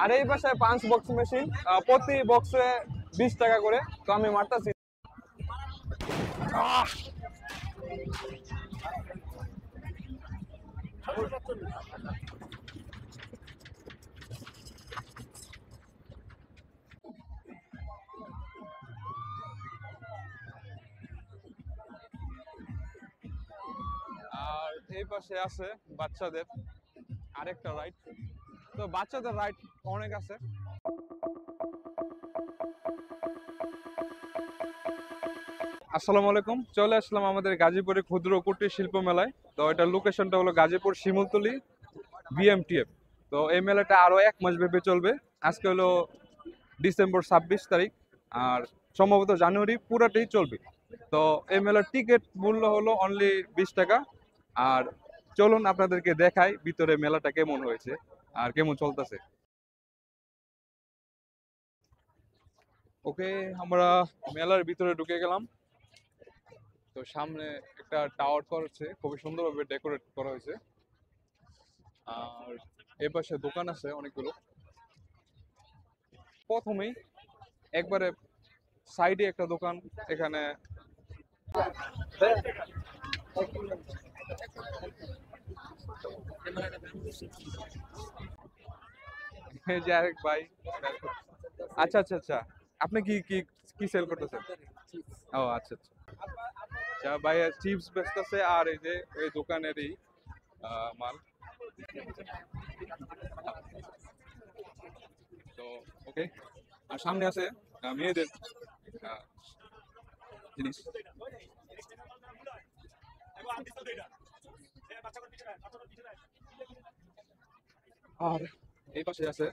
আর এই পাশে 5 box machine, প্রতি বক্সে 20 টাকা করে। তো আমি মারতাছি। আর এই পাশে আছে বাচ্চাদের আরেকটা রাইড। তো বাচ্চাদের রাইড অনেক আছে। আসসালামু আলাইকুম, চলে আসলাম আমাদের গাজীপুরে ক্ষুদ্র কুটির শিল্প মেলায়। তো এটার লোকেশনটা হলো গাজীপুর শিমুলতলি বিএমটিএফ। তো এই মেলাটা আরো 1 মাস ব্যাপী চলবে। আজকে হলো ডিসেম্বর 26 তারিখ, আর সম্ভবত জানুয়ারি পুরাটাই চলবে। তো এই মেলার টিকিট মূল্য হলো অনলি 20 টাকা। আর চলুন আপনাদেরকে দেখাই ভিতরে মেলাটা কেমন হয়েছে আর কেমন চলতেছে। ওকে, আমরা মেলার ভিতরে ঢুকে গেলাম। তো সামনে একটা টাওয়ার করেছে, খুবই সুন্দরভাবে ডেকোরেট করা হয়েছে। আর এ পাশে দোকান আছে অনেকগুলো। প্রথমেই একবারে সাইডে একটা দোকান, এখানে এই যে আরেক ভাই। আচ্ছা আচ্ছা আচ্ছা, আপনি কি কি কি সেল করতেছেন? ও আচ্ছা আচ্ছা আচ্ছা, ভাই চিপস বেচতেছে আর এই যে এই দোকানেরই মাল। তো ওকে, আর সামনে আছে মেয়েদের জিনিস। আর এই পাশে আছে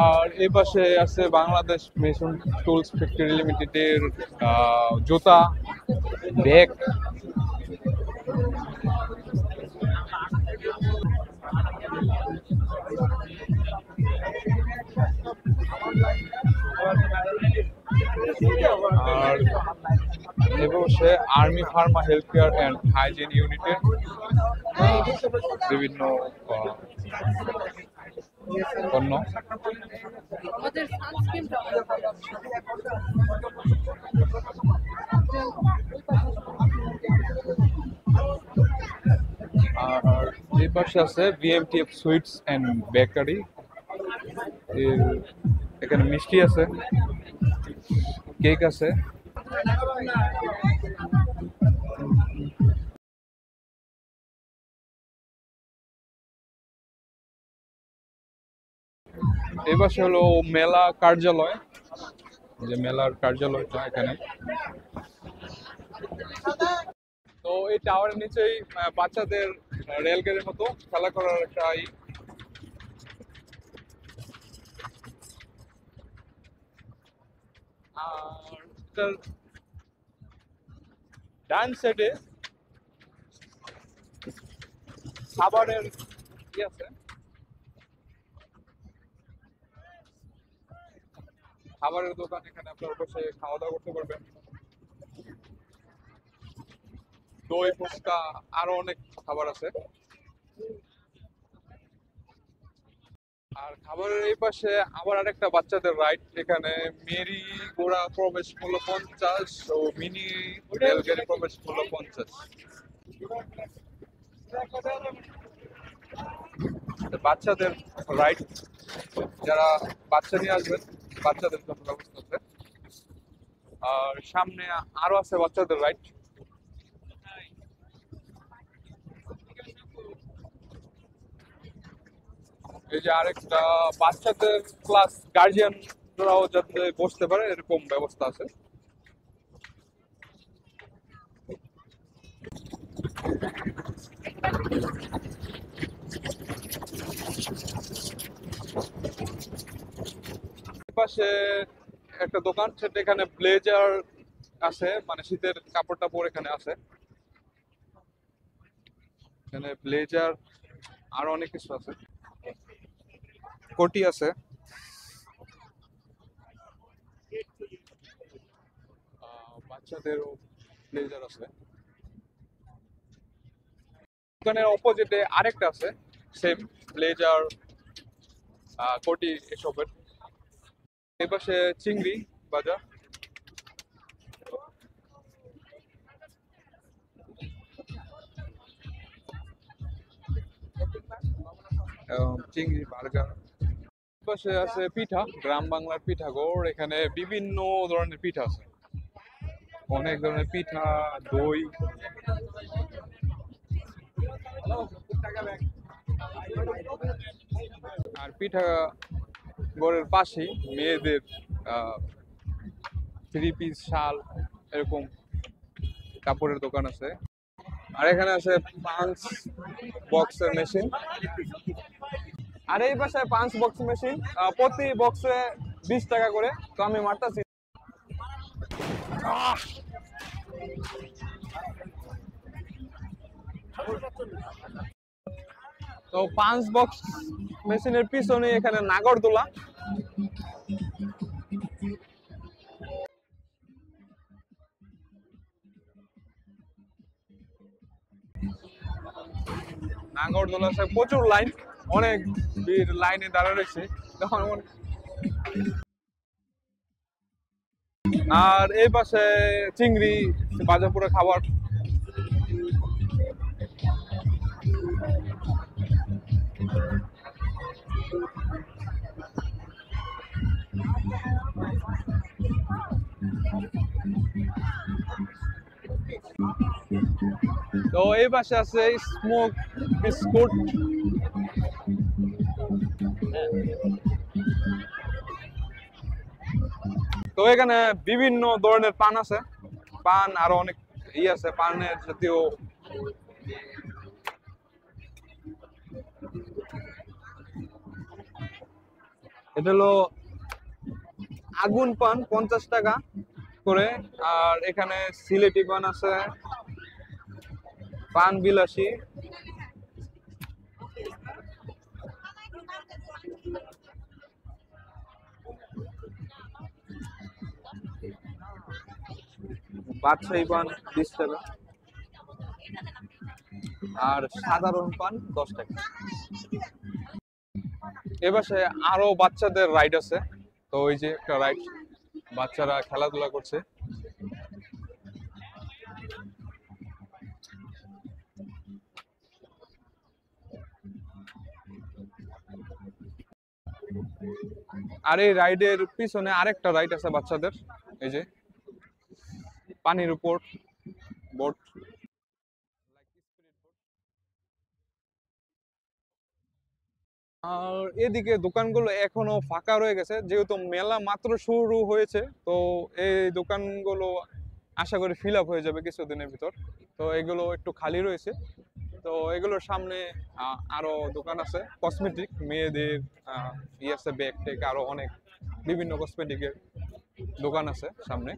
আর এই পাশে আছে বাংলাদেশ মেশিন টুলস ফ্যাক্টরি লিমিটেডের জুতা, ব্যাগ। আর এ পাশে army Pharma health care and hygiene ইউনিটের বিভিন্ন পণ্য। আর এই পাশে আছে বিএমটিএফ সুইটস অ্যান্ড বেকারি। এখানে মিষ্টি আছে, কেক আছে। এই পাশে হলো মেলা কার্যালয়, যে মেলার কার্যালয়টা এখানে। তো এই টাওয়ারের নিচেই বাচ্চাদের রেলগাড়ির মতো খেলা করার একটা আর ডান সাইডে খাবারের কি আছে, খাবারের দোকান। এখানে আপনারা বসে খাওয়া দাওয়া করতে পারবেন। দই, ফুচকা, আরো অনেক খাবার আছে। আর খাবারের এই পাশে আবার আরেকটা বাচ্চাদের রাইড। এখানে মেরি ঘোড়া প্রবেশ মূল্য 50 ও মিনি রেলগাড়ি প্রবেশ মূল্য 50। বাচ্চাদের রাইড, যারা বাচ্চা নিয়ে আসবেন বাচ্চাদের জন্য ব্যবস্থা আছে। আর সামনে আরো আছে বাচ্চাদের রাইড। এই যে আরেকটা বাচ্চাদের প্লাস গার্জিয়ানরাও যাতে বসতে পারে এরকম ব্যবস্থা আছে। পাশে একটা দোকান, সেটা এখানে ব্লেজার আছে, মানে শীতের কাপড় টাপড় এখানে আছে। এখানে ব্লেজার আর অনেক কিছু আছে, কোটি আছে, বাচ্চাদেরও ব্লেজার আছে। দোকানের অপোজিটে আরেকটা আছে, সেম ব্লেজার, কোটি এসবের। এই পাশে চিংড়ি বাজার। চিংড়ি বার্গার। পাশে আছে পিঠা, গ্রাম বাংলার পিঠা ঘর। এখানে বিভিন্ন ধরনের পিঠা আছে, অনেক ধরনের পিঠা, দই। আর পিঠা ঘরের পাশেই মেয়েদের থ্রি পিস, শাল, এরকম কাপড়ের দোকান আছে। আর এখানে আছে পাঁচ বক্সের মেশিন। আর এই পাশে পাঁচ বক্স মেশিন, প্রতি বক্সে 20 টাকা করে। তো আমি মারতাছি। তো পাঁচ বক্স মেশিনের পিছনে এখানে নাগরদোলা। নাগরদোলা প্রচুর লাইন, অনেক ভিড়, লাইনে দাঁড়া রয়েছে। আর এই পাশে চিংড়ি, বাজারপুরে খাবার। তো এই পাশে আছে স্মোক বিস্কুট। তো এখানে বিভিন্ন ধরনের পান আছে, পান আরো অনেক আছে, পানের জাতীয়। এটা হলো আগুন পান, 50 টাকা করে। আর এখানে সিলেটি পান আছে, পান বিলাসী। বাদশাহী পান 20 টাকা, আর সাধারণ পান 10 টাকা। এবারে আরো বাচ্চাদের রাইড আছে। তো ওই যে একটা রাইড, বাচ্চারা খেলাধুলা করছে। আর এই রাইডের পিছনে আরেকটা রাইড আছে বাচ্চাদের, এই যে পানির উপর বোট। আর এদিকে দোকানগুলো এখনো ফাঁকা রয়ে গেছে, যেহেতু মেলা মাত্র শুরু হয়েছে। তো এই দোকানগুলো আশা করি ফিল আপ হয়ে যাবে কিছুদিনের ভিতর। তো এগুলো একটু খালি রয়েছে। তো এগুলোর সামনে আরো দোকান আছে, কসমেটিক, মেয়েদের আছে, ব্যাগ টেক, আরো অনেক বিভিন্ন কসমেটিকের দোকান আছে সামনে।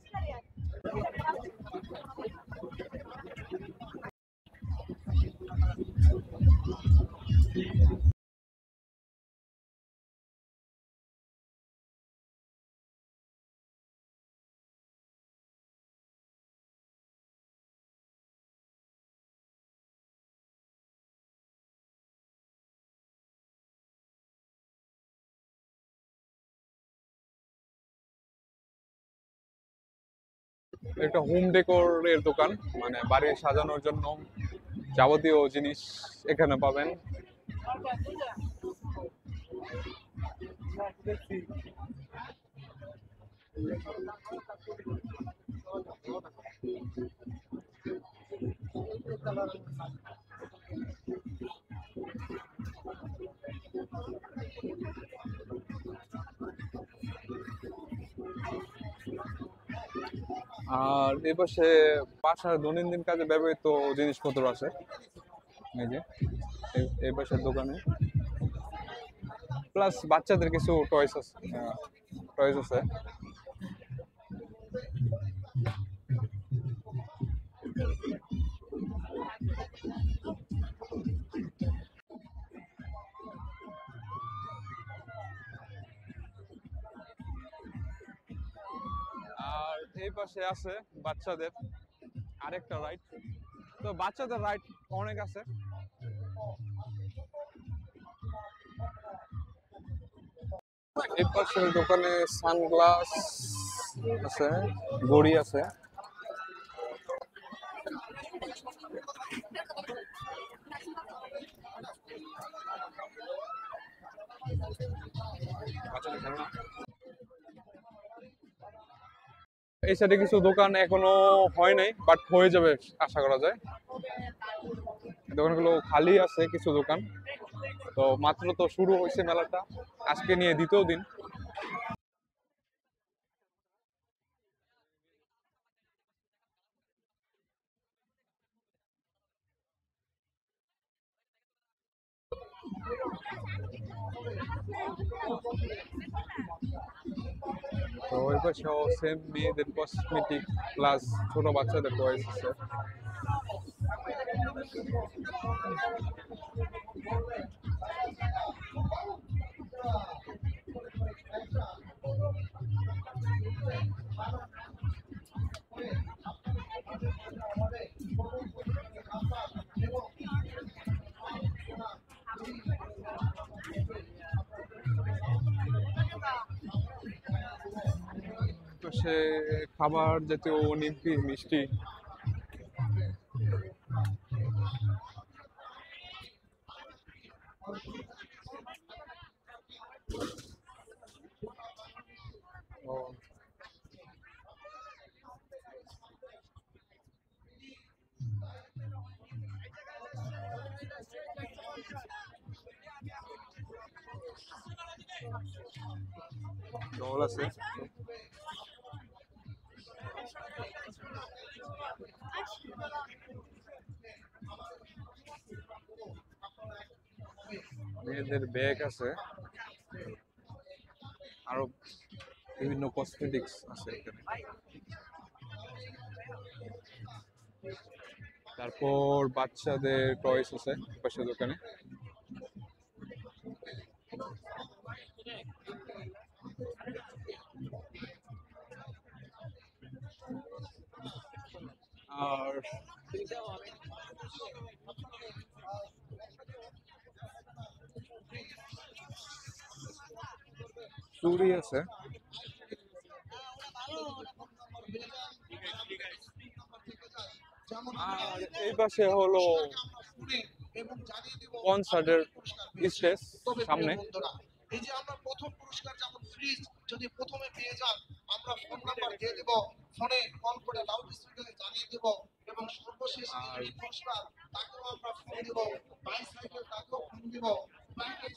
একটা হোম ডেকোর এর দোকান, মানে বাড়ি সাজানোর জন্য যাবতীয় জিনিস এখানে পাবেন। আর এই পাশে বাসার দৈনন্দিন কাজে ব্যবহৃত জিনিসপত্র আছে, এই যে এই পাশের দোকানে প্লাস বাচ্চাদের কিছু টয়স আছে, টয়স আছে। আর এই পাশে আছে বাচ্চাদের আরেকটা রাইড। তো বাচ্চাদের রাইড অনেক আছে। এই পাশের দোকানে সানগ্লাস আছে, ঘড়ি আছে। এই সাইডে কিছু দোকান এখনো হয় নাই, বাট হয়ে যাবে আশা করা যায়। দোকানগুলো খালি আছে কিছু দোকান। তো মাত্র তো শুরু হয়েছে মেলাটা, আজকে নিয়ে দ্বিতীয় দিন। তো ওই পাশেও সেম মেয়েদের কসমেটিক প্লাস ছোট বাচ্চাদের টয়েস আছে। পাশে খাবার জাতীয় নিমকি মিষ্টি। ও, রোল আছে। মেয়েদের ব্যাগ আছে, আরো বিভিন্ন কসমেটিক্স আছে এখানে। তারপর বাচ্চাদের টয়স আছে পাশের দোকানে। আর চুড়ি আছে। আর এই পাশে হলো কনসার্টের স্টেজ সামনে। এই যে আমরা প্রথম পুরস্কার যেমন ফ্রিজ যদি প্রথমে পেয়ে যান, আমরা ফোন নাম্বার দিয়ে দেব, ফোনে কল করে লাউড স্পিকারে জানিয়ে দেব, এবং সর্বশেষ যিনি পুরস্কার তাকেও আমরা ফোন দেব, বাইসাইকেল তাকেও ফোন দেব।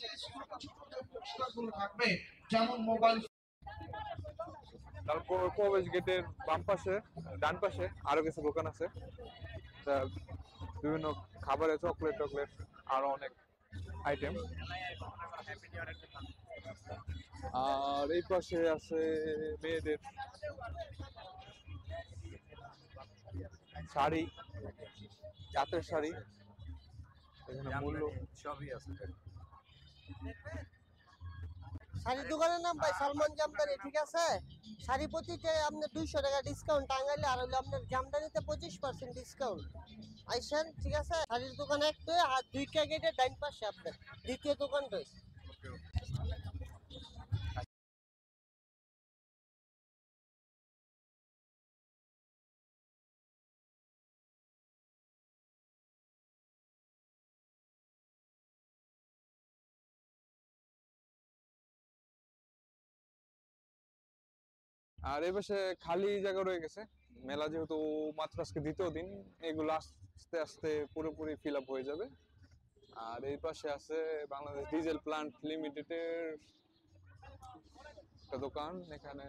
যে ছোট ছোট যে পুরস্কারগুলো থাকবে যেমন মোবাইল। তারপর প্রবেশ গেটের বাম পাশে ডান পাশে আরো কিছু দোকান আছে, তা বিভিন্ন খাবারের চকলেট টকলেট আরো অনেক আইটেম। আর এই পাশে আছে মেয়েদের শাড়ি, তাঁতের শাড়ি। এখানে মূল্য সবই আছে। শাড়ির দোকানের নাম ভাই সালমান জামদানি, ঠিক আছে? শাড়ি প্রতিতে আপনার 200 টাকা ডিসকাউন্ট টাঙ্গাইলে, আর হলো আপনার জামদানিতে 25% ডিসকাউন্ট। আইসেন, ঠিক আছে? শাড়ির দোকান একটাই, আর 2টা গেটের ডাইন পাশে আপনার দ্বিতীয় দোকানটাই। আর এই পাশে খালি জায়গা রয়ে গেছে। মেলা যেহেতু মাত্র আজকে দ্বিতীয় দিন, এগুলো আস্তে আস্তে পুরোপুরি ফিল আপ হয়ে যাবে। আর এই পাশে আছে বাংলাদেশ ডিজেল প্লান্ট লিমিটেডের একটা দোকান। এখানে